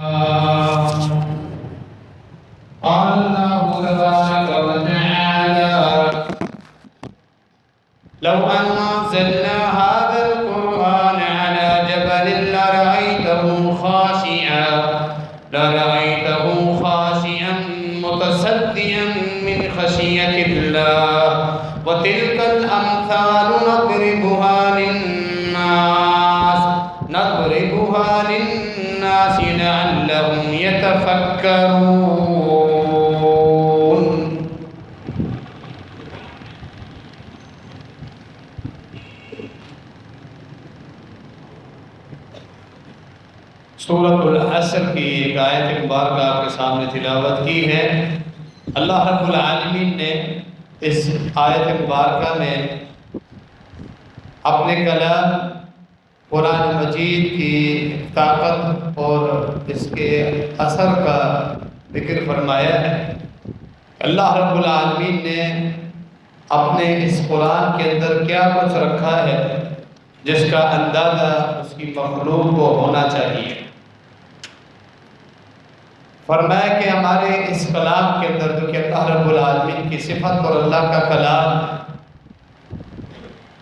قال الله تبارك وتعالى لو أنزلنا هذا القرآن على جبل لرأيته خاشعا متصدعا من خشية الله وتلك الأمثال نضربها للناس لعلهم يتفكرون. سورۃ العصر کی ایک آیت مبارکہ آپ کے سامنے تلاوت کی ہے۔ اللہ رب العالمین نے اس آیت مبارکہ میں اپنے کلام قرآن مجید کی طاقت اور اس کے اثر کا ذکر فرمایا ہے۔ اللہ رب العالمین نے اپنے اس قرآن کے اندر کیا کچھ رکھا ہے جس کا اندازہ اس کی مخلوق کو ہونا چاہیے۔ فرمایا کہ ہمارے اس کلام کے اندر جو کہ اللہ رب العالمین کی صفت اور اللہ کا کلام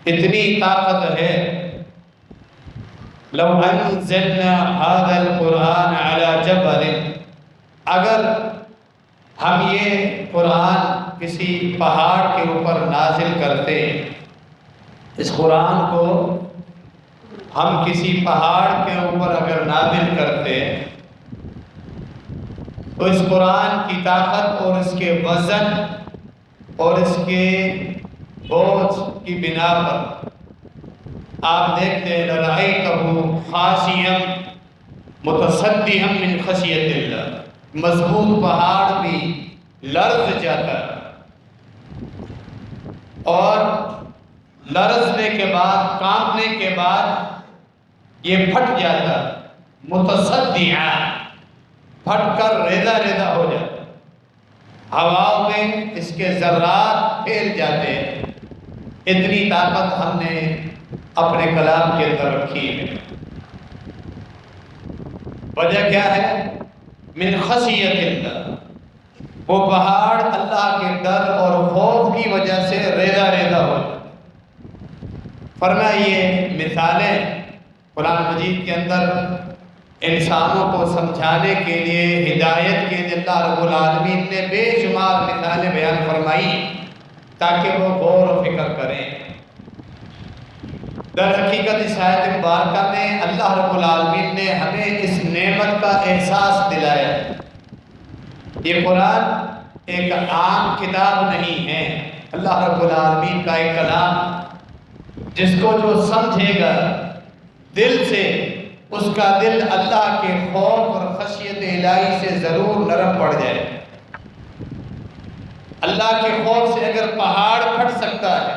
اتنی طاقت ہے۔ لو انزلنا هذا القرآن على جبل، اگر ہم یہ قرآن کسی پہاڑ کے اوپر نازل کرتے، اس قرآن کو ہم کسی پہاڑ کے اوپر اگر نازل کرتے تو اس قرآن کی طاقت اور اس کے وزن اور اس کے بوجھ کی بنا پر آپ دیکھتے ہیں لرأیتہ خاشعا متصدعا من خشیۃ اللہ، مضبوط پہاڑ بھی لرز جاتا اور لرزنے کے بعد، کانپنے کے بعد یہ پھٹ جاتا، متصدعا، پھٹ کر ریزہ ریزہ ہو جاتا، ہواؤں میں اس کے ذرات پھیل جاتے۔ اتنی طاقت ہم نے اپنے کلام کے اندر رکھی ہے۔ وجہ کیا ہے؟ من خشیت اللہ، وہ پہاڑ اللہ کے ڈر اور خوف کی وجہ سے ریزہ ریزہ ہو جاتا۔ فرمایا یہ مثالیں قرآن مجید کے اندر انسانوں کو سمجھانے کے لیے، ہدایت کے لیے اللہ رب العالمین نے بے شمار مثالیں بیان فرمائی تاکہ وہ غور و فکر کریں۔ در حقیقت اس آیت مبارکہ میں اللہ رب العالمین نے ہمیں اس نعمت کا احساس دلایا۔ یہ قرآن ایک عام کتاب نہیں ہے، اللہ رب العالمین کا ایک کلام جس کو جو سمجھے گا دل سے، اس کا دل اللہ کے خوف اور خشیت الہی سے ضرور نرم پڑ جائے۔ اللہ کے خوف سے اگر پہاڑ پھٹ سکتا ہے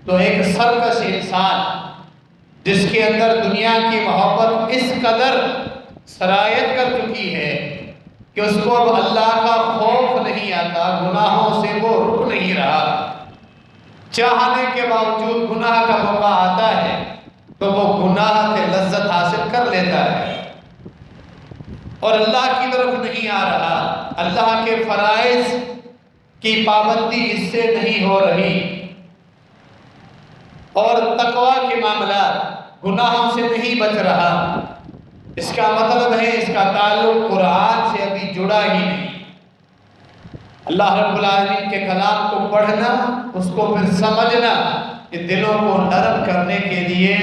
تو ایک سرکش انسان جس کے اندر دنیا کی محبت اس قدر سرایت کر چکی ہے کہ اس کو اب اللہ کا خوف نہیں آتا، گناہوں سے وہ رک نہیں رہا، چاہنے کے باوجود گناہ کا موقع آتا ہے تو وہ گناہ سے لذت حاصل کر لیتا ہے اور اللہ کی طرف نہیں آ رہا، اللہ کے فرائض کی پابندی اس سے نہیں ہو رہی اور تقویٰ کے معاملات گناہوں سے نہیں بچ رہا۔ اس کا مطلب ہے اس کا تعلق قرآن سے ابھی جڑا ہی نہیں۔ اللہ رب العالمین کے کلام کو پڑھنا، اس کو پھر سمجھنا، کہ دلوں کو نرم کرنے کے لیے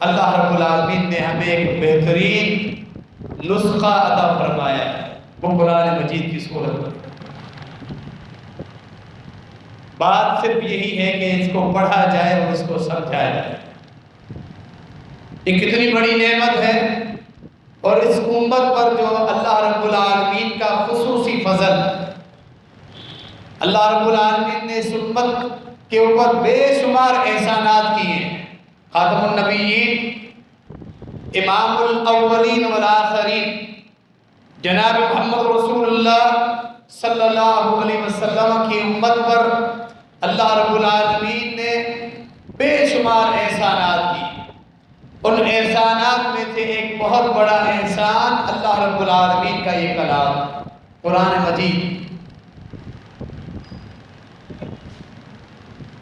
اللہ رب العالمین نے ہمیں ایک بہترین نسخہ عطا فرمایا ہے، وہ قرآن مجید کی صورت میں۔ بات صرف یہی ہے کہ اس کو پڑھا جائے اور اس کو سمجھایا جائے۔ یہ کتنی بڑی نعمت ہے اور اس امت پر جو اللہ رب العالمین کا خصوصی فضل، اللہ رب العالمین نے اس امت کے اوپر بے شمار احسانات کیے ہیں۔ خاتم النبیین، امام الاولین والآخرین، جناب محمد رسول اللہ صلی اللہ علیہ وسلم کی امت پر اللہ رب العالمین نے بے شمار احسانات کی۔ ان احسانات میں سے ایک بہت بڑا احسان اللہ رب العالمین کا یہ کلام قرآن مجید۔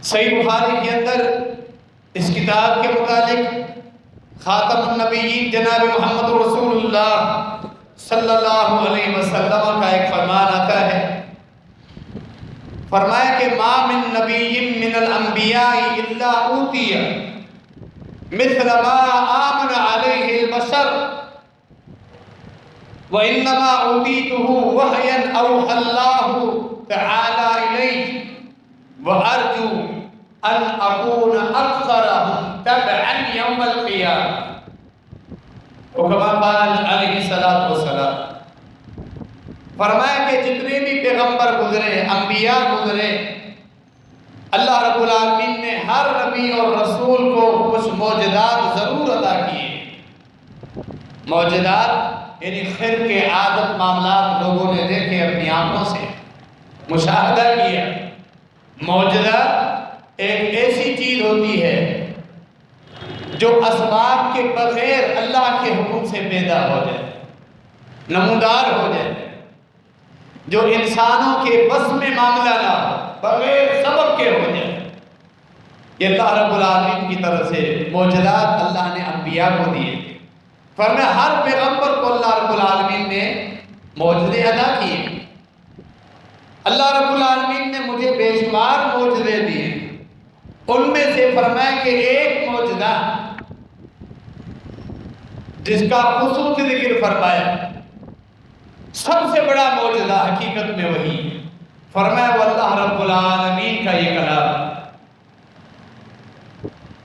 صحیح بخاری کے اندر اس کتاب کے متعلق خاتم النبیین جناب محمد رسول اللہ صلی اللہ علیہ وسلم کا ایک فرمان آتا ہے، فرمایا کہ ما من نبی من الانبیاء الا اوتی مثل ما آمن علیہ البشر وانما اوتیته وحیا اوحى اللہ تعالی الیہ وارجو ان اکون اکثرهم تبعا یوم القیامہ، وکما قال علیہ الصلوۃ والسلام۔ فرمایا کہ جتنے بھی پیغمبر گزرے، انبیاء گزرے، اللہ رب العالمین نے ہر نبی اور رسول کو کچھ معجزات ضرور عطا کیے۔ معجزات یعنی خیر کے عادت معاملات لوگوں نے دیکھے، اپنی آنکھوں سے مشاہدہ کیا۔ معجزہ ایک ایسی چیز ہوتی ہے جو اسباب کے بغیر اللہ کے حکم سے پیدا ہو جائے، نمودار ہو جائے، جو انسانوں کے بس میں معاملہ نہ ہو، بغیر سبب کے ہو جائے۔ یہ اللہ رب العالمین کی طرف سے معجزات اللہ نے انبیاء کو دیے، فرمایا ہر پیغمبر کو اللہ رب العالمین نے معجزے عطا کیے۔ اللہ رب العالمین نے مجھے بے شمار معجزے دیے، ان میں سے فرمایا کہ ایک معجزہ جس کا خصوصی ذکر فرمایا، سب سے بڑا معجزہ حقیقت میں وہی ہے۔ فرمایا وہ اللہ رب العالمین کا یہ کلام،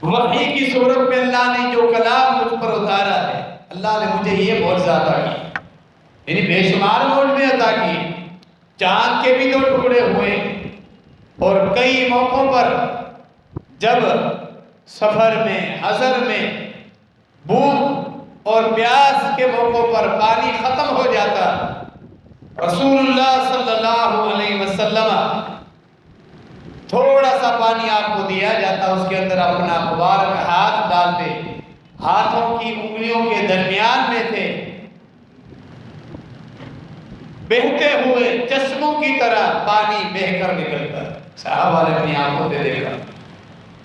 وحی کی صورت میں اللہ نے جو کلام مجھ پر اتارا ہے، اللہ نے مجھے یہ معجزہ عطا کی، یعنی بے شمار معجزے عطا کی۔ چاند کے بھی 2 ٹکڑے ہوئے، اور کئی موقعوں پر جب سفر میں، حضر میں، بھوک اور پیاس کے موقعوں پر پانی ختم ہو جاتا، رسول اللہ صلی اللہ علیہ وسلم تھوڑا سا پانی آپ کو دیا جاتا، اس کے اندر اپنا مبارک ہاتھ ڈالتے، ہاتھوں کی انگلیوں کے درمیان میں تھے بہتے ہوئے چشموں کی طرح پانی بہہ کر نکلتا۔ صحابہ نے اپنی آنکھوں سے دیکھا،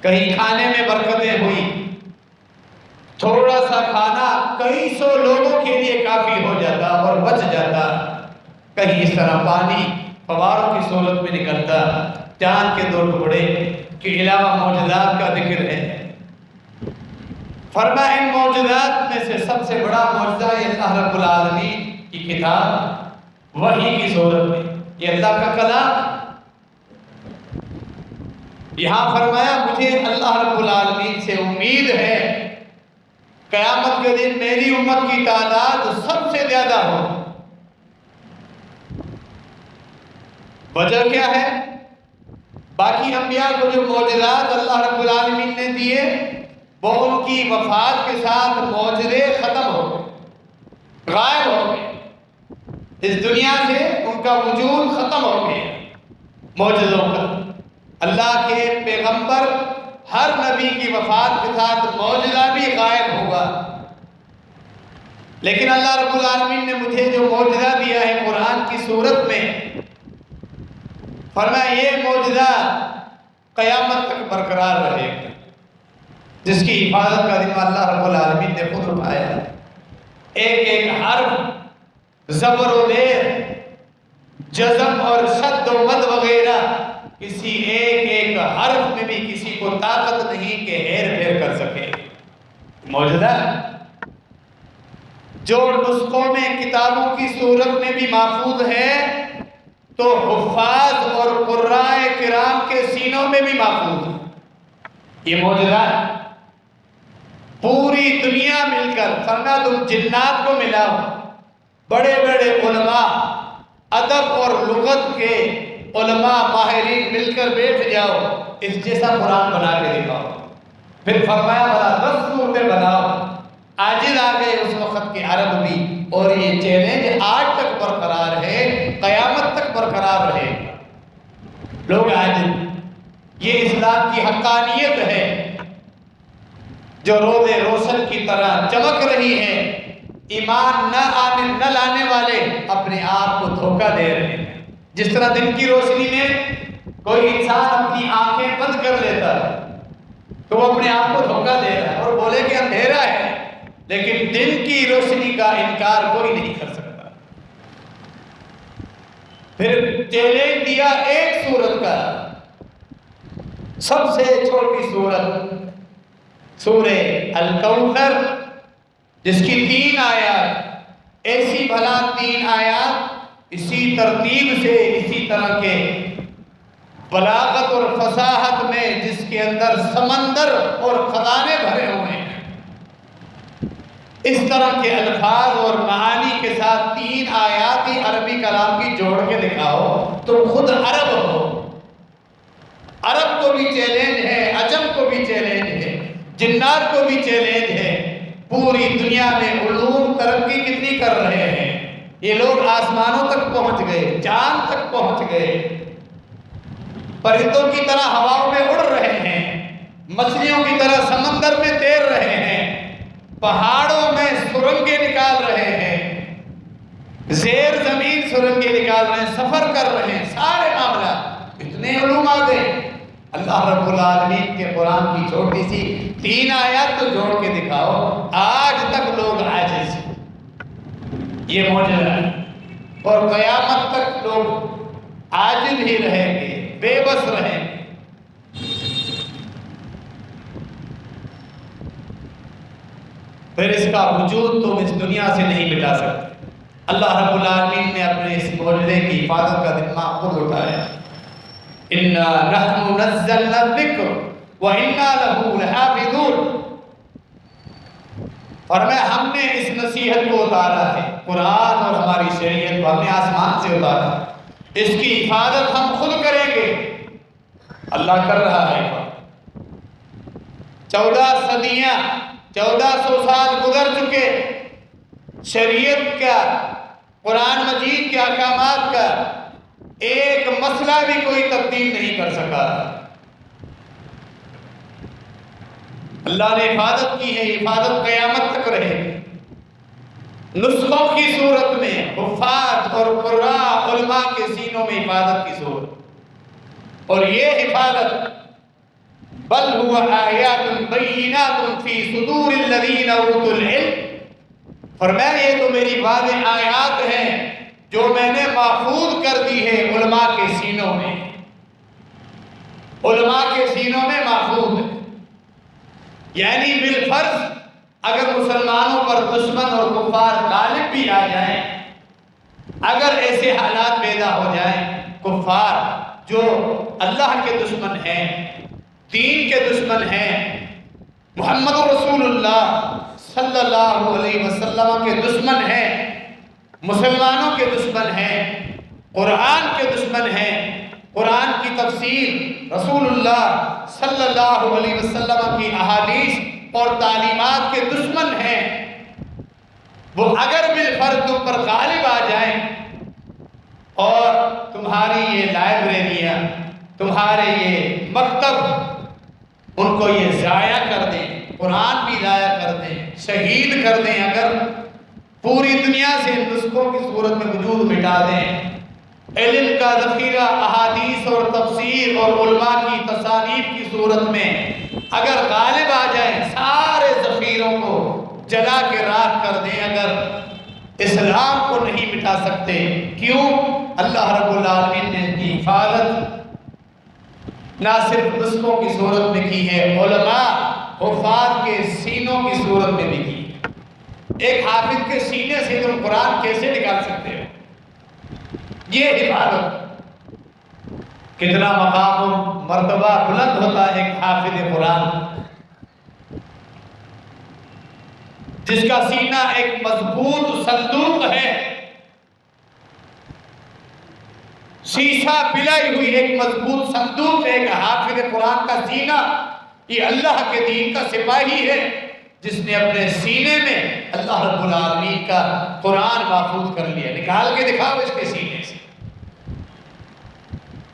کہیں کھانے میں برکتیں ہوئی، تھوڑا سا کھانا کئی سو لوگوں کے لیے کافی ہو جاتا اور بچ جاتا، کہیں اس طرح پانی فواروں کی صورت میں نکلتا۔ چاند کے 2 ٹکڑے کے علاوہ معجزات کا ذکر ہے۔ فرمایا ان معجزات میں سے سب سے بڑا معجزہ ہے اللہ رب العالمین کی کتاب وحی کی صورت میں، یہ اللہ کا کلام۔ یہاں فرمایا مجھے اللہ رب العالمین سے امید ہے قیامت کے دن میری امت کی تعداد سب سے زیادہ ہو۔ وجہ کیا ہے؟ باقی انبیاء کو جو معجزات اللہ رب العالمین نے دیے، وہ ان کی وفات کے ساتھ معجزے ختم ہو گئے، غائب ہو گئے، اس دنیا سے ان کا وجود ختم ہو گیا معجزوں کا۔ اللہ کے پیغمبر ہر نبی کی وفات کے ساتھ معجزہ بھی غائب ہوگا، لیکن اللہ رب العالمین نے مجھے جو معجزہ دیا ہے قرآن کی صورت میں، فرمایا یہ معجزہ قیامت تک برقرار رہے گا، جس کی حفاظت کا ذمہ اللہ رب العالمین نے خود اٹھایا۔ ایک ایک حرف، زبر و زیر، جزم اور شد و مد وغیرہ، کسی ایک ایک حرف میں بھی کسی کو طاقت نہیں کہ ہیر پھیر کر سکے۔ معجزہ جو نسخوں میں کتابوں کی صورت میں بھی محفوظ ہے، تو حفاظ اور قرائے کرام کے سینوں میں بھی محفوظ ہے۔ یہ معجزہ پوری دنیا مل کر، فرمایا تم جنات کو ملاؤ، بڑے بڑے علماء، ادب اور لغت کے علماء ماہرین مل کر بیٹھ جاؤ، اس جیسا قرآن بنا کے دکھاؤ۔ پھر فرمایا بھلا 10 صورتیں بناؤ۔ عاجز آ گئے اس وقت کے عرب بھی، اور یہ چیلنج آج تک برقرار ہے، قیامت تک برقرار رہے۔ لوگ عاجز، یہ اسلام کی حقانیت ہے۔ جو روز روشن کی طرح چمک رہی ہیں، ایمان نہ لانے والے اپنے آپ کو دھوکہ دے رہے ہیں۔ جس طرح دن کی روشنی میں کوئی انسان اپنی آنکھیں بند کر لیتا ہے تو وہ اپنے آپ کو دھوکہ دے رہا ہے اور بولے کہ اندھیرا ہے، لیکن دن کی روشنی کا انکار کوئی نہیں کر سکتا۔ پھر چیلنج دیا ایک سورت کا، سب سے چھوٹی سورت سورہ الکوثر، جس کی 3 آیات، ایسی بھلا 3 آیات اسی ترتیب سے، اسی طرح کے بلاغت اور فصاحت میں، جس کے اندر سمندر اور خزانے بھرے ہوئے ہیں، اس طرح کے الفاظ اور معانی کے ساتھ 3 آیات ہی عربی کلام کی جوڑ کے دکھاؤ تو خود عرب ہو۔ عرب کو بھی چیلنج ہے، عجم کو بھی چیلنج ہے، جنات کو بھی چیلنج ہے۔ پوری دنیا میں علوم ترقی کتنی کر رہے ہیں، یہ لوگ آسمانوں تک پہنچ گئے، چاند تک پہنچ گئے، پرندوں کی طرح ہواؤں میں اڑ رہے ہیں، مچھلیوں کی طرح سمندر میں تیر رہے ہیں، پہاڑوں میں سرنگیں نکال رہے ہیں، زیر زمین سرنگیں نکال رہے ہیں، سفر کر رہے ہیں، سارے معاملات اتنے علوم آ گئے۔ اللہ رب العالمین کے قرآن کی چھوٹی سی 3 آیات تو جوڑ کے دکھاؤ، آج تک لوگ عاجز ہیں۔ یہ معجزہ ہے، اور قیامت تک لوگ عاجز ہی رہیں گے، بے بس رہیں گے۔ پھر اس کا وجود تم اس دنیا سے نہیں مٹا سکتے۔ اللہ رب العالمین نے اپنے اس معجزے کی حفاظت کا ذمہ خود اٹھایا۔ اِنَّا نَحْنُ نَزَّلْنَا الذِّكْرَ وَإِنَّا لَهُ لَحَافِظُونَ۔ اور ہم نے اس نصیحت کو اتارا ہے، قرآن اور ہماری شریعت کو ہم نے آسمان سے اتارا، اس کی حفاظت ہم خود کریں گے۔ اللہ کر رہا ہے۔ 14 صدیاں، 1400 سال گزر چکے، شریعت کا، قرآن مجید کے احکامات کا ایک مسئلہ بھی کوئی تبدیل نہیں کر سکا۔ اللہ نے حفاظت کی ہے، حفاظت قیامت تک رہے گی۔ نسخوں کی صورت میں حفاظ اور قراء علماء کے سینوں میں حفاظت کی صورت، اور یہ حفاظت بل هو آیات بینات فی صدور الذین اوتوا العلم، فرمایا یہ تو میری واضح آیات ہیں جو میں نے محفوظ کر دی ہے علماء کے سینوں میں، علماء کے سینوں میں محفوظ ہے۔ یعنی بالفرض اگر مسلمانوں پر دشمن اور کفار غالب بھی آ جائیں، اگر ایسے حالات پیدا ہو جائیں، کفار جو اللہ کے دشمن ہیں، دین کے دشمن ہیں، محمد رسول اللہ صلی اللہ علیہ وسلم کے دشمن ہیں، مسلمانوں کے دشمن ہیں، قرآن کے دشمن ہیں، قرآن کی تفسیر، رسول اللہ صلی اللہ علیہ وسلم کی احادیث اور تعلیمات کے دشمن ہیں، وہ اگر بالفرض تم پر غالب آ جائیں اور تمہاری یہ لائبریریاں، تمہارے یہ مکتب ان کو یہ ضائع کر دیں، قرآن بھی ضائع کر دیں، شہید کر دیں، اگر پوری دنیا سے نسخوں کی صورت میں وجود مٹا دیں، علم کا ذخیرہ احادیث اور تفسیر اور علماء کی تصانیف کی صورت میں اگر غالب آ جائیں، سارے ذخیروں کو جلا کے راکھ کر دیں، اگر اسلام کو نہیں مٹا سکتے، کیوں؟ اللہ رب العالمین نے ان کی حفاظت نہ صرف نسخوں کی صورت میں کی ہے، علماء حفاظ کے سینوں کی صورت میں بھی کی ہے۔ ایک حافظ کے سینے سے تم قرآن کیسے نکال سکتے ہو؟ یہ حفاظت کتنا مقام و مرتبہ بلند ہوتا ہے ایک حافظ قرآن، جس کا سینہ ایک مضبوط صندوق ہے، شیشہ پلائی ہوئی ایک مضبوط صندوق ہے۔ ایک حافظ قرآن کا سینہ یہ اللہ کے دین کا سپاہی ہے، جس نے اپنے سینے میں اللہ رب العالمین کا قرآن محفوظ کر لیا۔ نکال کے دکھاؤ اس کے سینے سے،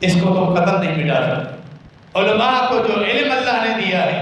اس کو تم قتل نہیں مٹا سکتے۔ علماء کو جو علم اللہ نے دیا ہے،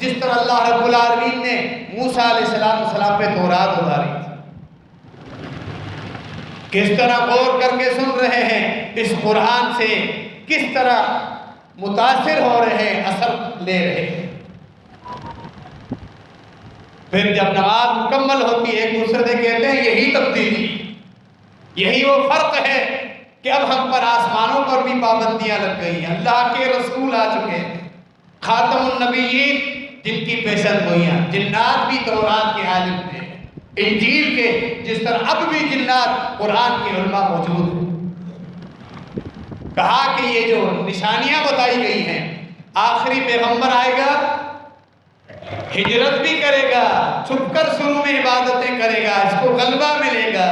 جس طرح اللہ رب العالمین نے موسیٰ علیہ السلام پہ تورات اتاری تھی۔ کس طرح غور کر کے سن رہے ہیں اس قرآن سے، کس طرح متاثر ہو رہے ہیں، اثر لے رہے ہیں۔ پھر جب نماز مکمل ہوتی ہے ایک دوسرے سے کہتے ہیں یہی تبدیلی، یہی وہ فرق ہے کہ اب ہم پر آسمانوں پر بھی پابندیاں لگ گئی ہیں، اللہ کے رسول آ چکے ہیں، خاتم النبیین جن کی پیشن گوئیاں، جنات بھی تورات کے عالم تھے، انجیل کے، جس طرح اب بھی جنات قرآن کے علماء موجود ہیں۔ کہا کہ یہ جو نشانیاں بتائی گئی ہیں، آخری پیغمبر آئے گا، ہجرت بھی کرے گا، چھپ کر شروع میں عبادتیں کرے گا، اس کو غلبہ ملے گا،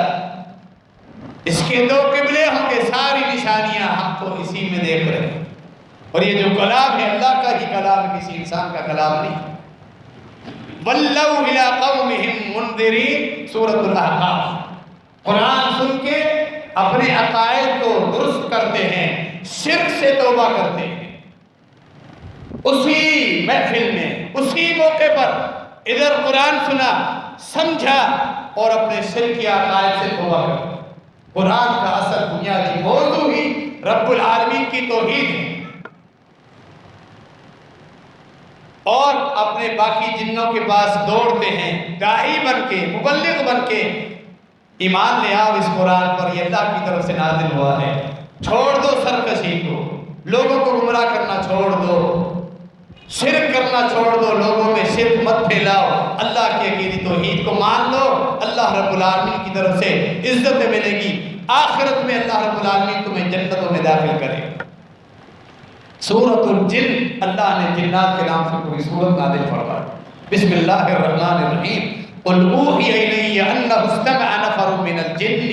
اس کے دو قبلے ہوں گے، ساری نشانیاں ہم تو اسی میں دیکھ رہے ہیں۔ اور یہ جو کلام ہے اللہ کا ہی کلام ہے، کسی انسان کا کلام نہیں۔ وَلَّوْا إِلَىٰ قَوْمِهِمْ مُنذِرِينَ سورۃ الاحقاف۔ قرآن سن کے اپنے عقائد کو درست کرتے ہیں، شرک سے توبہ کرتے ہیں، اسی محفل میں، اسی موقع پر ادھر قرآن سنا، سمجھا اور اپنے شرک کے عقائد سے توبہ کرتے۔ قرآن کا اصل بنیادی موضوع ہی رب العالمین کی توحید ہے، اور اپنے باقی جنوں کے پاس دوڑتے ہیں داعی بن کے، مبلغ بن کے، ایمان لے آؤ اس قرآن پر، یہ اللہ کی طرف سے نازل ہوا ہے، چھوڑ دو سرکشی کو، لوگوں کو گمراہ کرنا چھوڑ دو، شرک کرنا چھوڑ دو، لوگوں میں شرک مت پھیلاؤ، اللہ کی عقیدی توحید کو مان لو، اللہ رب العالمین کی طرف سے عزت ملے گی، آخرت میں اللہ رب العالمین تمہیں جنتوں میں داخل کرے گا۔ سورۃ الجن، اللہ نے جنات کے نام سے پوری سورت نازل فرمائی۔ بسم اللہ الرحمن الرحیم۔ قل اوحی الی انہ استمع نفر من الجن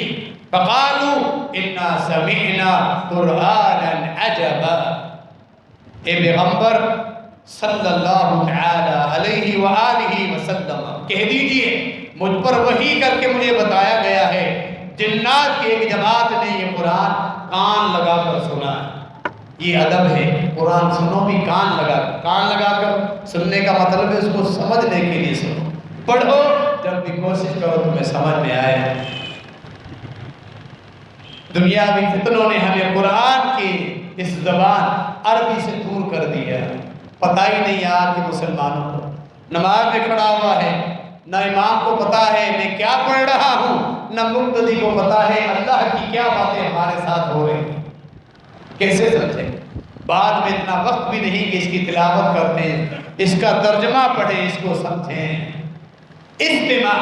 فقالوا انا سمعنا قرآنا عجبا۔ اے پیغمبر صلی اللہ تعالی علیہ وآلہ وسلم کہہ دیجئے مجھ پر وحی کر کے مجھے بتایا گیا ہے، جنات کی ایک جماعت نے یہ قرآن کان لگا کر سنا ہے۔ یہ ادب ہے، قرآن سنو بھی کان لگا کر سننے کا مطلب ہے اس کو سمجھنے کے لیے سنو، پڑھو جب بھی کوشش کرو تمہیں سمجھ میں آئے۔ دنیاوی فتنوں نے ہمیں قرآن کی اس زبان عربی سے دور کر دیا، پتہ ہی نہیں آج کے مسلمانوں کو، نماز میں کھڑا ہوا ہے، نہ امام کو پتا ہے میں کیا پڑھ رہا ہوں، نہ مقتدی کو پتا ہے اللہ کی کیا باتیں ہمارے ساتھ ہو رہی ہیں، کیسے سمجھیں؟ بعد میں اتنا وقت بھی نہیں کہ اس کی تلاوت کرتے ہیں، اس کا ترجمہ پڑھیں، اس کو سمجھیں۔ استماع،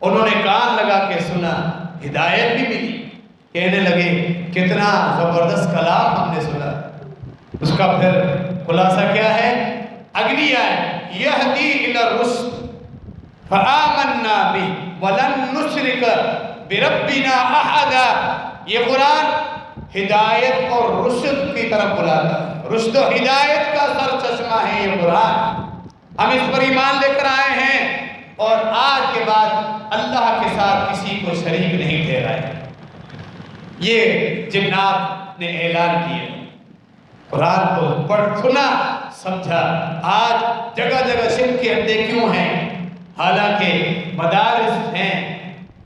انہوں نے کان لگا کے سنا، ہدایت بھی ملی، کہنے لگے کتنا زبردست کلام ہم نے سنا۔ اس کا پھر خلاصہ کیا ہے؟ اگلی آیت یہدی الی الرشد فآمنا بہ ولن نشرک بربنا احدا۔ یہ قرآن ہدایت اور رشد کی طرف بلاتا ہے، رشد و ہدایت کا سر چشمہ ہے یہ قرآن، ہم اس پر ایمان لے کر آئے ہیں اور آج کے بعد اللہ کے ساتھ کسی کو شریک نہیں ٹھہرائے۔ یہ جنات نے اعلان کیا، قرآن کو پڑھ سنا سمجھا۔ آج جگہ جگہ شرک کے اڈے کیوں ہیں؟ حالانکہ مدارس ہیں،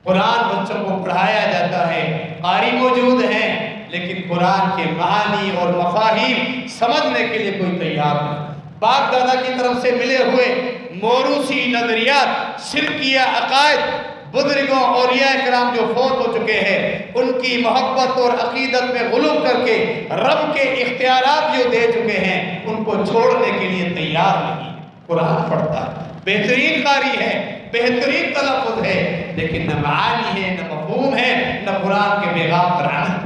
قرآن بچوں کو پڑھایا جاتا ہے، قاری موجود ہیں، لیکن قرآن کے معانی اور مفاہیم سمجھنے کے لیے کوئی تیار نہیں۔ باپ دادا کی طرف سے ملے ہوئے موروثی نظریات، شرکیہ عقائد، بزرگوں اولیاء کرام جو فوت ہو چکے ہیں ان کی محبت اور عقیدت میں غلو کر کے رب کے اختیارات جو دے چکے ہیں ان کو چھوڑنے کے لیے تیار نہیں۔ قرآن پڑھتا ہے، بہترین قاری ہے، بہترین تلفظ ہے، لیکن نہ معانی ہے، نہ مفہوم ہے، نہ قرآن کے پیغام پر عمل۔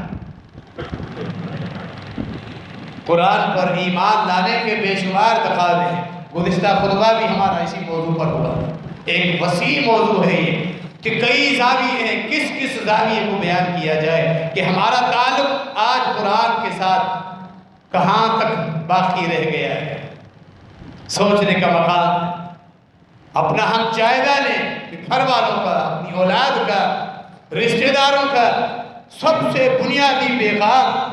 قرآن پر ایمان لانے کے بے شمار تقاضے ہیں، گزشتہ خطبہ بھی ہمارا اسی موضوع پر ہوا، ایک وسیع موضوع ہے یہ کہ کئی زاویے ہیں، کس کس زاویے کو بیان کیا جائے کہ ہمارا تعلق آج قرآن کے ساتھ کہاں تک باقی رہ گیا ہے، سوچنے کا مقام ہے۔ اپنا ہم جائزہ لیں کہ گھر والوں کا، اپنی اولاد کا، رشتہ داروں کا سب سے بنیادی پیغام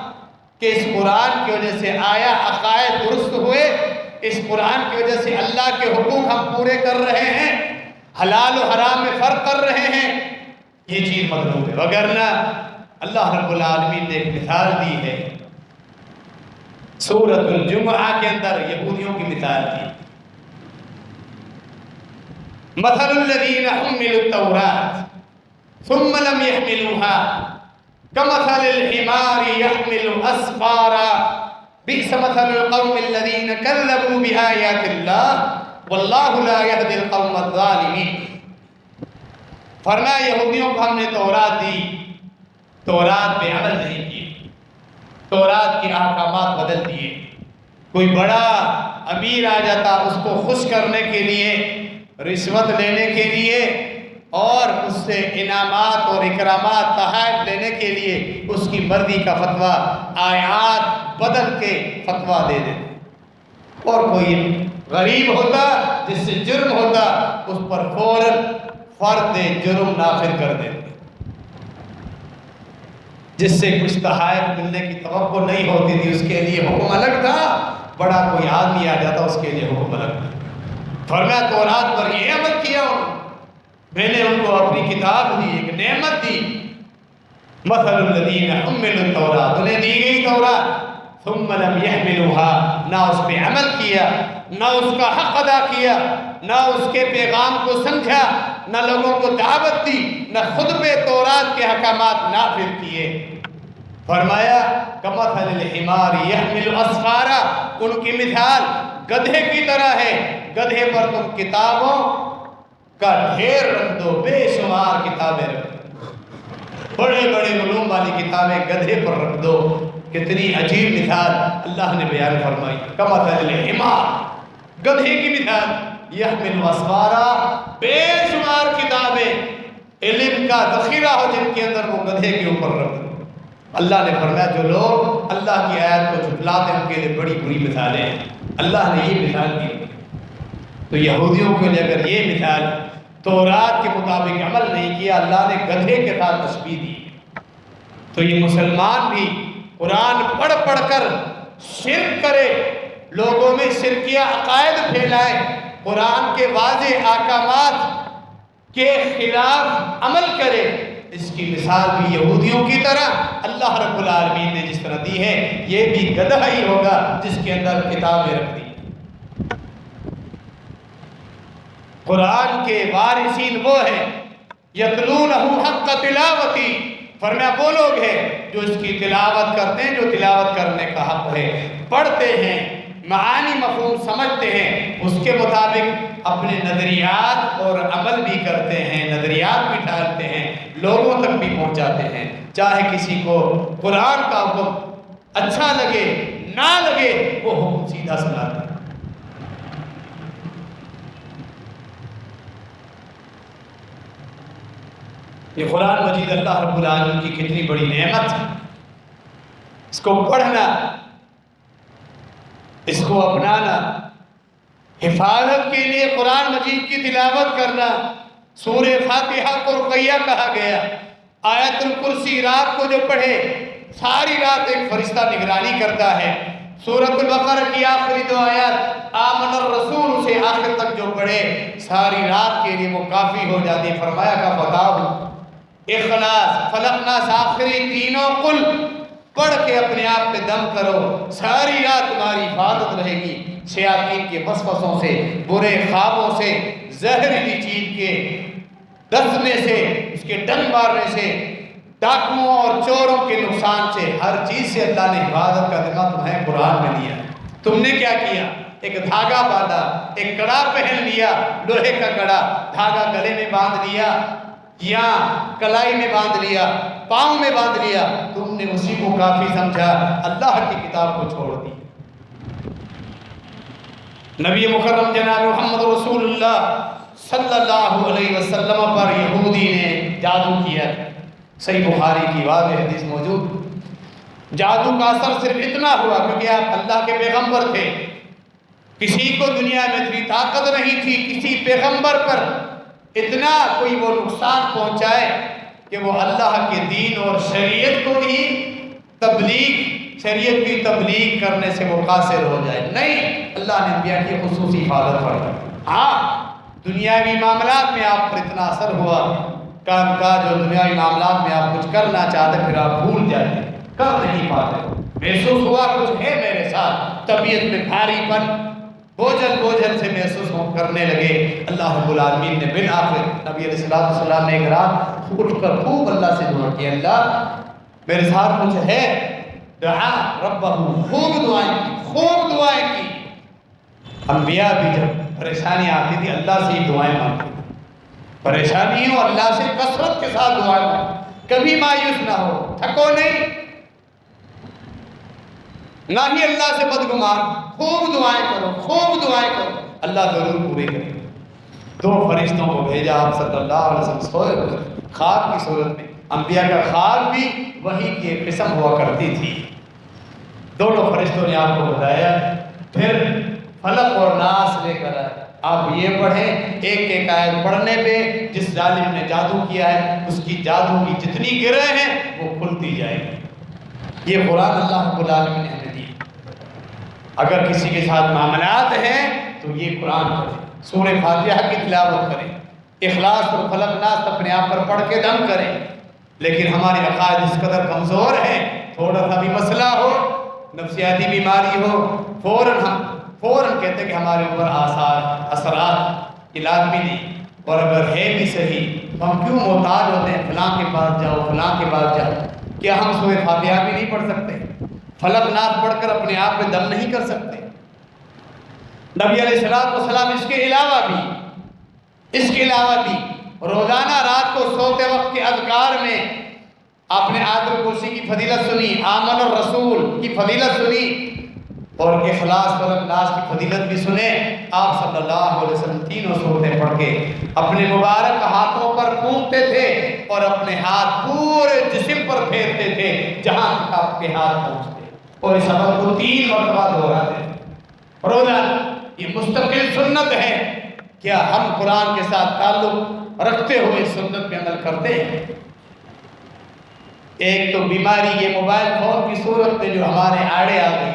کہ اس قرآن کی وجہ سے آیا عقائد درست ہوئے، اس قرآن کی وجہ سے اللہ کے حقوق ہم پورے کر رہے ہیں، حلال و حرام میں فرق کر رہے ہیں، یہ چیز مطلوب ہے۔ وگرنہ اللہ رب العالمین نے ایک مثال دی ہے سورۃ الجمعہ کے اندر، یہودیوں کی مثال دی، مثل الذین حملوا التوراۃ ثم لم يحملوها كمثل الحمار يحمل اسفارا بئس مثل القوم الذين كذبوا بآيات الله والله لا يهدي القوم الظالمين۔ فرمایا یہودیوں کو ہم نے تورات دی، تورات پہ عمل نہیں کیے، تورات کے احکامات بدل دیے۔ کوئی بڑا امیر آ جاتا اس کو خوش کرنے کے لیے، رشوت لینے کے لیے اور اس سے انعامات اور اکرامات تحائف لینے کے لیے اس کی مرضی کا فتویٰ، آیات بدل کے فتویٰ دے دیتے۔ اور کوئی غریب ہوتا جس سے جرم ہوتا اس پر فوراً فرد جرم نافذ کر دیتے، جس سے کچھ تحائف ملنے کی توقع نہیں ہوتی تھی اس کے لیے حکم الگ تھا، بڑا کوئی آدمی آ جاتا اس کے لیے حکم الگ تھا۔ فرمایا تورات پر یہ عمل کیا میں نے ان کو اپنی کتاب دی، ایک نعمت دی، مثل الذین حملوا التوراۃ، انہیں دی گئی تورات، ثم لم يحملوها، نہ اس پہ عمل کیا، نہ اس کا حق ادا کیا، نہ اس کے پیغام کو سمجھا، نہ لوگوں کو دعوت دی، نہ خود پہ تورات کے احکامات نافذ کیے۔ فرمایا کمثل الحمار يحمل اسفارا، ان کی مثال گدھے کی طرح ہے، گدھے پر تم کتابوں کا ڈھیر رکھ دو، بے شمار کتابیں رکھ دو، بڑے بڑے علوم والی کتابیں گدھے پر رکھ دو۔ کتنی عجیب مثال اللہ نے بیان فرمائی، کمثل الحمار، گدھے کی مثال، یحمل اسفارا، بے شمار کتابیں، علم کا ذخیرہ ہو جن کے اندر وہ گدھے کے اوپر رکھ دو۔ اللہ نے فرمایا جو لوگ اللہ کی آیات کو جھٹلاتے ہیں ان کے لیے بڑی بری مثالیں ہیں، اللہ نے یہ مثال دی۔ تو یہودیوں کے لیے اگر یہ مثال تورات کے مطابق عمل نہیں کیا، اللہ نے گدھے کے ساتھ تشبیہ دی، تو یہ مسلمان بھی قرآن پڑھ پڑھ کر شرک کرے، لوگوں میں شرکیہ عقائد پھیلائے، قرآن کے واضح احکامات کے خلاف عمل کرے، اس کی مثال بھی یہودیوں کی طرح اللہ رب العالمین نے جس طرح دی ہے، یہ بھی گدھا ہی ہوگا جس کے اندر کتابیں رکھ دی۔ قرآن کے وارثین وہ ہیں یتلونہ حق تلاوتی، فرمایا وہ لوگ ہیں جو اس کی تلاوت کرتے ہیں، جو تلاوت کرنے کا حق ہے، پڑھتے ہیں، معانی مفہوم سمجھتے ہیں، اس کے مطابق اپنے نظریات اور عمل بھی کرتے ہیں، نظریات بھی ڈالتے ہیں، لوگوں تک بھی پہنچاتے ہیں، چاہے کسی کو قرآن کا حکم اچھا لگے نہ لگے وہ حکم سیدھا سناتے ہیں۔ یہ قرآن مجید اللہ رب العالمین کی کتنی بڑی نعمت ہے، اس کو پڑھنا، اس کو اپنانا، حفاظت کے لیے قرآن مجید کی تلاوت کرنا۔ سورہ فاتحہ کو رقیہ کہا گیا، آیت الکرسی رات کو جو پڑھے ساری رات ایک فرشتہ نگرانی کرتا ہے۔ سورۃ البقرہ کی آخری دو آیات آمن الرسول سے آخر تک جو پڑھے ساری رات کے لیے وہ کافی ہو جاتی۔ فرمایا کا بتاؤ اخلاص فلق ناس آخری تینوں قل پڑھ کے اپنے آپ پہ دم کرو، ساری رات تمہاری حفاظت رہے گی شیاطین کے وسوسوں سے، برے خوابوں سے، زہریلی چیز کے ڈسنے سے، اس کے ڈنگ مارنے سے، ڈاکوؤں اور چوروں کے نقصان سے، ہر چیز سے اللہ نے حفاظت کا ذمہ تمہیں قرآن میں دیا۔ تم نے کیا کیا؟ ایک دھاگا باندھا، ایک کڑا پہن لیا، لوہے کا کڑا، دھاگا گلے میں باندھ لیا یا کلائی میں باندھ لیا، پاؤں میں باندھ لیا، تم نے اسی کو کافی سمجھا، اللہ کی کتاب کو چھوڑ دی۔ نبی مکرم جناب محمد رسول اللہ صلی اللہ علیہ وسلم پر یہودی نے جادو کیا، صحیح بخاری کی واضح حدیث موجود۔ جادو کا اثر صرف اتنا ہوا کیونکہ آپ اللہ کے پیغمبر تھے، کسی کو دنیا میں اتنی طاقت نہیں تھی کسی پیغمبر پر اتنا کوئی وہ نقصان پہنچائے کہ وہ اللہ کے دین اور شریعت کو ہی تبلیغ شریعت کی تبلیغ کرنے سے وہ قاصر ہو جائے، نہیں، اللہ نے انبیاء کی خصوصی حفاظت فرمائی۔ ہاں دنیاوی معاملات میں آپ پر اتنا اثر ہوا، کام کاج اور دنیاوی معاملات میں آپ کچھ کرنا چاہتے پھر آپ بھول جاتے، کر نہیں پاتے، محسوس ہوا کچھ ہے میرے ساتھ، طبیعت میں بھاری پن بوجھل سے محسوس کرنے لگے۔ اللہ رب العالمین نے بالآخر نبی علیہ السلام نے ایک رات اٹھ کر خوب اللہ سے دعا کی، اللہ میرے ساتھ کچھ ہے، دعا ربہ، خوب دعائیں کی۔ انبیاء بھی جب پریشانی آتی تھی اللہ سے ہی دعائیں مانگتے، پریشانیوں اللہ سے کثرت کے ساتھ دعائیں مانگتے، کبھی مایوس نہ ہو، تھکو نہیں، نہ ہی اللہ سے بدگمان، خوب دعائیں کرو، اللہ ضرور پورے کرے۔ 2 فرشتوں کو بھیجا، آپ صلی اللہ علیہ وسلم سوئے ہوئے خواب کی صورت میں، انبیاء کا خواب بھی وحی کی ایک قسم ہوا کرتی تھی۔ دونوں فرشتوں نے آپ کو بتایا، پھر فلق اور ناس لے کر آئے، آپ یہ پڑھیں، ایک آیت پڑھنے پہ جس ظالم نے جادو کیا ہے اس کی جادو کی جتنی گرہ ہیں وہ کھلتی جائے گی۔ یہ قرآن اللہ رب العالمین نے ہمیں دی۔ اگر کسی کے ساتھ معاملات ہیں تو یہ قرآن پڑھیں، سورہ فاتحہ کی تلاوت کریں، اخلاص اور فلق ناس اپنے آپ پر پڑھ کے دم کریں، لیکن ہمارے عقائد اس قدر کمزور ہیں، تھوڑا سا بھی مسئلہ ہو، نفسیاتی بیماری ہو، فوراً کہتے ہیں کہ ہمارے اوپر اثرات علاج بھی نہیں، اور اگر ہے بھی صحیح تو ہم کیوں محتاج ہوتے ہیں فلاں کے پاس جاؤ، کیا ہم سورہ فاتحہ بھی نہیں پڑھ سکتے؟ فلق ناس پڑھ کر اپنے آپ پہ دم نہیں کر سکتے؟ نبی علیہ السلام اس کے علاوہ بھی روزانہ رات کو سوتے وقت کے اذکار میں آپ نے آیت الکرسی کی فضیلت سنی، آمن الرسول کی فضیلت سنی، اور اخلاص فلق ناس کی فضیلت بھی سنیں۔ آپ صلی اللہ علیہ وسلم تینوں صورتیں پڑھ کے اپنے مبارک ہاتھوں پر پھونکتے تھے اور اپنے ہاتھ پورے جسم پر پھیرتے تھے جہاں تک آپ کے ہاتھ پہنچتے، اور اس عمل کو 3 مرتبہ دہراتے تھے روزانہ۔ یہ مستقل سنت ہے، کیا ہم قرآن کے ساتھ تعلق رکھتے ہوئے سنت پہ عمل کرتے ہیں؟ ایک تو بیماری یہ موبائل فون کی صورت میں جو ہمارے آڑے آ گئی،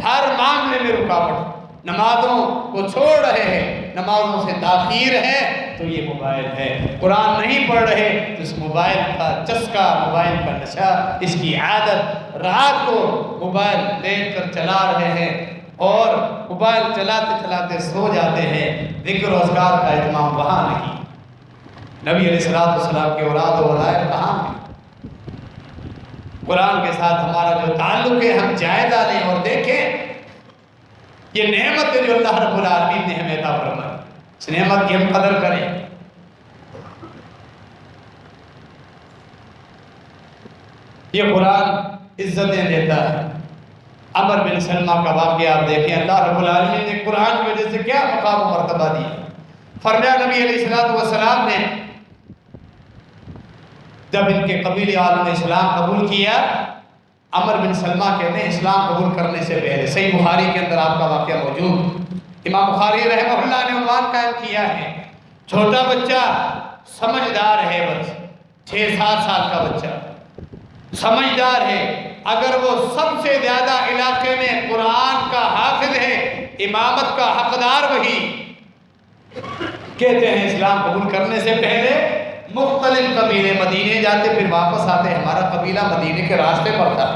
ہر معاملے میں رکاوٹ، نمازوں کو چھوڑ رہے ہیں، نمازوں سے تاخیر ہے تو یہ موبائل ہے، قرآن نہیں پڑھ رہے تو اس موبائل کا چسکا، موبائل کا نشہ، اس کی عادت، رات کو موبائل دیکھ کر چلا رہے ہیں اور موبائل چلاتے سو جاتے ہیں، ذکر و اذکار کا اہتمام وہاں نہیں، نبی علیہ السلام کے اوراد و وظائف کہاں ہیں؟ قرآن کے ساتھ ہمارا جو تعلق ہے ہم جائزہ لیں اور دیکھیں، یہ نعمت ہے جو اللہ رب العالمین نے ہمیں عطا فرمائی، اس نعمت کی ہم قدر کریں۔ یہ قرآن عزتیں دیتا ہے۔ عمر بن سلمہ کا واقعہ آپ دیکھیں، اللہ رب العالمین نے قرآن کی وجہ سے کیا مقام و مرتبہ دی۔ فرمایا نبی علیہ السلام نے جب ان کے قبیلے والوں نے اسلام قبول کیا، عمر بن سلمہ کہتے ہیں اسلام قبول کرنے سے پہلے، صحیح بخاری کے اندر آپ کا واقعہ موجود، امام بخاری رحمہ اللہ نے عنوان قائم کیا ہے، چھوٹا بچہ سمجھدار ہے، بس 6-7 سال کا بچہ سمجھدار ہے، اگر وہ سب سے زیادہ علاقے میں قرآن کا حافظ ہے، امامت کا حقدار وہی، کہتے ہیں اسلام قبول کرنے سے پہلے مختلف قبیلے مدینے جاتے پھر واپس آتے، ہمارا قبیلہ مدینے کے راستے پر تھا،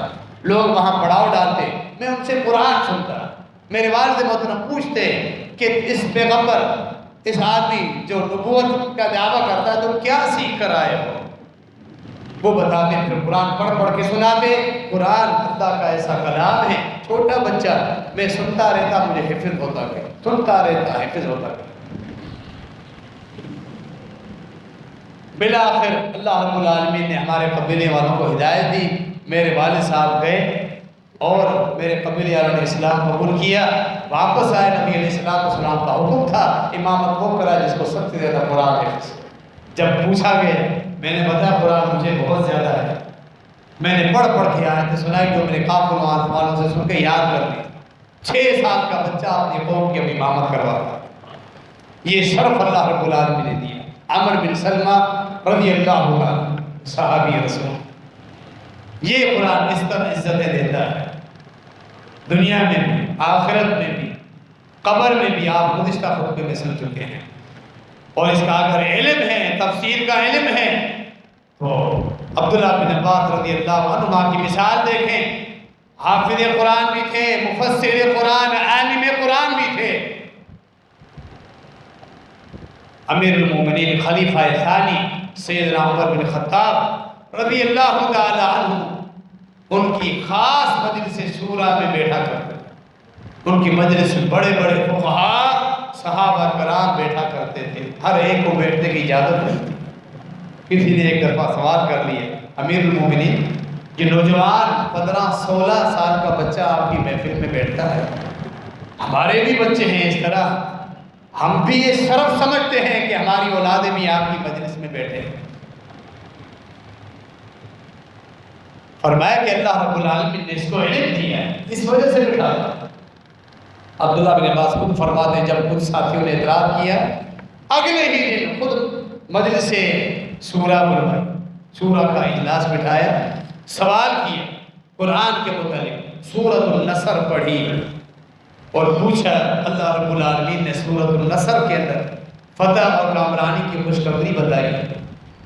لوگ وہاں پڑاؤ ڈالتے، میں ان سے قرآن سنتا، میرے والد محترم پوچھتے کہ اس پیغمبر، اس آدمی جو نبوت کا دعویٰ کرتا ہے تو کیا سیکھ کر آئے ہو؟ وہ بتاتے پھر قرآن پڑھ کے سناتے، قرآن اللہ کا ایسا کلام ہے، چھوٹا بچہ میں سنتا رہتا، مجھے حفظ ہوتا گیا، سنتا رہتا، حفظ ہوتا گیا۔ بالآخر اللہ رب العالمین نے ہمارے قبیلے والوں کو ہدایت دی، میرے والد صاحب گئے اور میرے قبیلے والوں نے اسلام قبول کیا، واپس آئے، نبی علیہ السلام کا حکم تھا امامت وہ کرا جس کو سب سے زیادہ قرآن حفظ۔ جب پوچھا گیا میں نے بتایا قرآن مجھے بہت زیادہ ہے، میں نے پڑھ کے آیتیں سنائی جو میرے قافلوں والوں سے سن کے یاد کر لی۔ 6 سال کا بچہ اپنی قوم کی امامت کرواتا، یہ شرف اللہ رب العالمین نے دیا۔ عمر بن سلمہ رضی اللہ عنہ صحابی رسول، یہ قرآن اس طرح عزتیں دیتا ہے۔ دنیا میں بھی، آخرت میں بھی، قبر میں بھی آپ گزشتہ خطبے میں سن چکے ہیں۔ اور اس کا اگر علم ہے، تفسیر کا علم ہے، تو عبداللہ بن عباس رضی اللہ عنہ کی مثال دیکھیں۔ حافظ قرآن بھی تھے، مفسر قرآن، عالم قرآن بھی تھے۔ امیر المومنین خلیفہ ثانی سیدنا عمر بن خطاب رضی اللہ تعالی عنہ ان کی خاص مجلس شورا میں بیٹھا کرتے تھے۔ ان کی مجلس میں بڑے بڑے فقہاء صحابہ کرام بیٹھا کرتے تھے، ہر ایک کو بیٹھنے کی اجازت نہیں تھی۔ کسی نے ایک دفعہ سوال کر لیا، امیر المومنین یہ نوجوان 15-16 سال کا بچہ آپ کی محفل میں بیٹھتا ہے، ہمارے بھی بچے ہیں اس طرح، ہم بھی یہ شرف سمجھتے ہیں کہ ہماری اولادیں بھی آپ کی مجلس میں بیٹھے ہیں۔ فرمایا کہ اللہ رب العالمین نے اس کو علم دیا ہے، اس وجہ سے بٹھایا۔ عبداللہ بن عباس خود فرماتے ہیں جب کچھ ساتھیوں نے اعتراض کیا، اگلے ہی دن خود مجلس شورا بلوائی، شورا کا اجلاس بٹھایا، سوال کیا قرآن کے متعلق، سورۃ النصر پڑھی اور پوچھا۔ اللہ رب العالمین نے سورۃ النصر کے اندر فتح اور کامرانی کی خوشخبری بتائی۔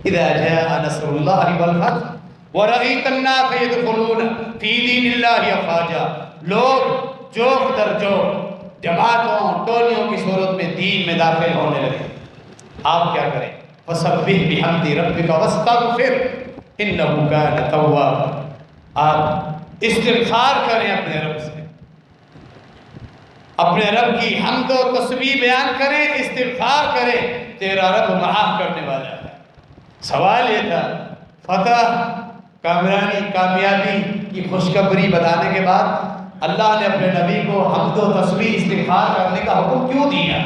اذا جاء نصر اللہ والفتح وَرَأَيْتَ النَّاسَ يَدْخُلُونَ فِي دِينِ اللَّهِ أَفْوَاجًا، لوگ جوق در جوق جماعتوں ٹولیوں کی صورت میں دین میں داخل ہونے لگے۔ آپ کیا کریں؟ فَسَبِّحْ بِحَمْدِ رَبِّكَ وَاسْتَغْفِرْ إِنَّهُ كَانَ تَوَّابًا۔ آپ استغفار کریں اپنے رب سے، اپنے رب کی حمد و تسبیح بیان کریں، استغفار کریں، تیرا رب معاف کرنے والا ہے۔ سوال یہ تھا، فتح کامرانی کامیابی کی خوشخبری بتانے کے بعد اللہ نے اپنے نبی کو حمد و تسبیح استغفار کرنے کا حکم کیوں دیا؟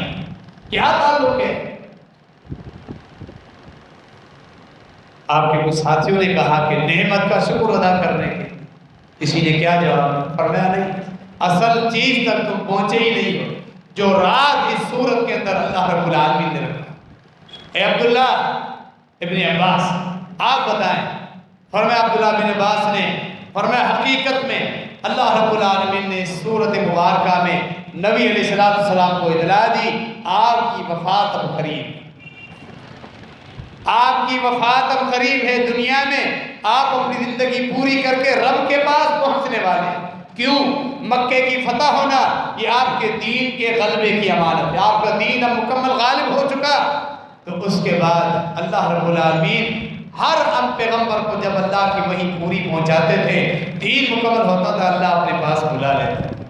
کیا تعلق ہے؟ آپ کے کچھ ساتھیوں نے کہا کہ نعمت کا شکر ادا کرنے کے۔ کسی نے کیا جواب؟ فرمایا نہیں، اصل چیز تک تم پہنچے ہی نہیں ہو جو راز اس صورت کے اندر اللہ رب العالمین نے رکھا۔ اے عبداللہ ابن عباس آپ بتائیں۔ فرمایا عبداللہ بن عباس نے فرمایا حقیقت میں اللہ رب العالمین نے اس صورت مبارکہ میں نبی علیہ السلام کو اطلاع دی، آپ کی وفات اب قریب، آپ کی وفات اب قریب ہے، دنیا میں آپ اپنی زندگی پوری کر کے رب کے پاس پہنچنے والے ہیں۔ کیوں؟ مکے کی فتح ہونا یہ آپ کے دین کے غلبے کی امانت ہے، آپ کا دین اب مکمل غالب ہو چکا۔ تو اس کے بعد اللہ رب العالمین ہر پیغمبر کو جب اللہ کی وحی پوری پہنچاتے تھے، دین مکمل ہوتا تھا، اللہ اپنے پاس بلا لیتے۔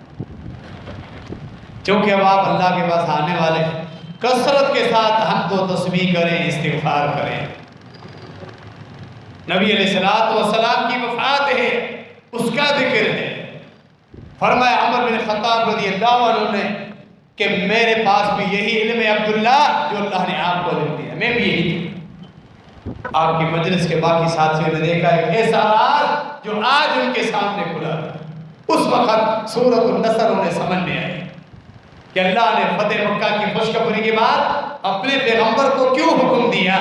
چونکہ اب آپ اللہ کے پاس آنے والے ہیں، کثرت کے ساتھ حمد و تسبیح کریں، استغفار کریں۔ نبی علیہ السلام کی وفات ہے، اس کا ذکر ہے۔ فرمایا عمر بن خطاب رضی اللہ عنہ نے کہ میرے پاس بھی یہی علم ہے عبداللہ جو اللہ نے آپ کو علم دیا، میں بھی یہی تھی۔ آپ کی مجلس کے باقی ساتھیوں نے دیکھا ایک ایسا راز جو آج ان کے سامنے کھلا تھا۔ اس وقت سورۃ النصر انہیں سمجھ میں آئی کہ اللہ نے فتح مکہ کی خوشخبری کے بعد اپنے پیغمبر کو کیوں حکم دیا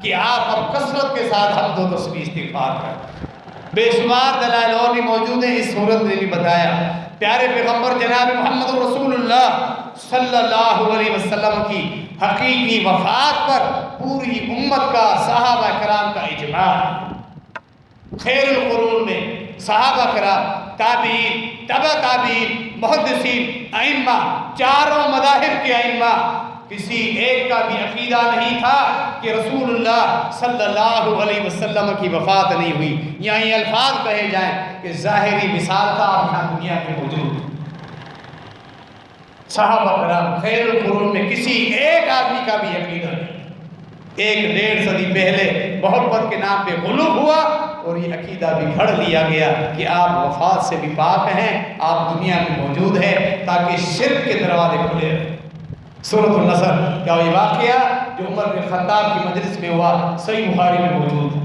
کہ آپ اب کثرت کے ساتھ حمد و تسبیح استغفار کریں۔ بے شمار دلائل اور بھی موجود ہیں، اس صورت نے بھی بتایا۔ پیارے پیغمبر جناب محمد رسول اللہ صلی اللہ علیہ وسلم کی حقیقی وفات پر پوری امت کا، صحابہ کرام کا اجماع۔ خیر القرون میں صحابہ کرام، تابعین، تبع تابعین، محدثین، ائمہ، چاروں مذاہب کے ائمہ، کسی ایک کا بھی عقیدہ نہیں تھا کہ رسول اللہ صلی اللہ علیہ وسلم کی وفات نہیں ہوئی۔ یہاں یہ الفاظ کہے جائیں کہ ظاہری مثال تھا آپ یہاں دنیا میں موجود۔ صحابہ کرام خیر القرون میں کسی ایک آدمی کا بھی عقیدہ نہیں۔ 1-1.5 صدی پہلے محبت کے نام پہ غلو ہوا اور یہ عقیدہ بھی گھڑ لیا گیا کہ آپ وفات سے بھی پاک ہیں، آپ دنیا میں موجود ہیں تاکہ شرک کے دروازے کھلے رہیں۔ سورۃ النصر کیا یہ واقعہ جو عمر بن خطاب کی مجلس میں ہوا صحیح بخاری میں موجود ہے۔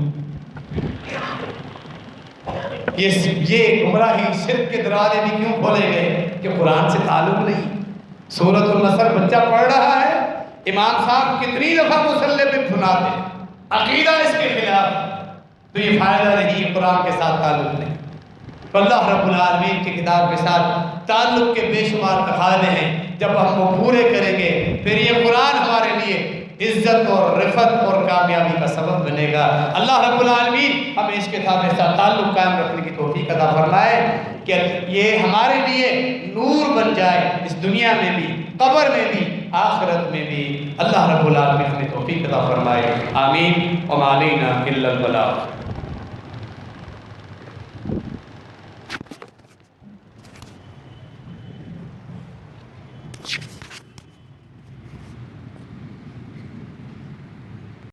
یہ گمراہی شرک کے دروازے بھی کیوں کھولے گئے کہ قرآن سے تعلق نہیں۔ سورۃ النصر بچہ پڑھ رہا ہے، امام صاحب کتنی دفعہ مصلی پہ سناتے عقیدہ اس کے خلاف، تو یہ فائدہ نہیں، قرآن کے ساتھ تعلق نہیں۔ تو اللہ رب العالمین کی کتاب کے ساتھ تعلق کے بے شمار تقاضے ہیں، جب ہم وہ پورے کریں گے پھر یہ قرآن ہمارے لیے عزت اور رفعت اور کامیابی کا سبب بنے گا۔ اللہ رب العالمین ہمیں اس کتاب کے ساتھ تعلق قائم رکھنے کی توفیق عطا فرمائے کہ یہ ہمارے لیے نور بن جائے، اس دنیا میں بھی، قبر میں بھی، آخرت میں بھی۔ اللہ رب العالمین ہمیں توفیق عطا فرمائے، آمین۔ وما علینا الا البلاغ۔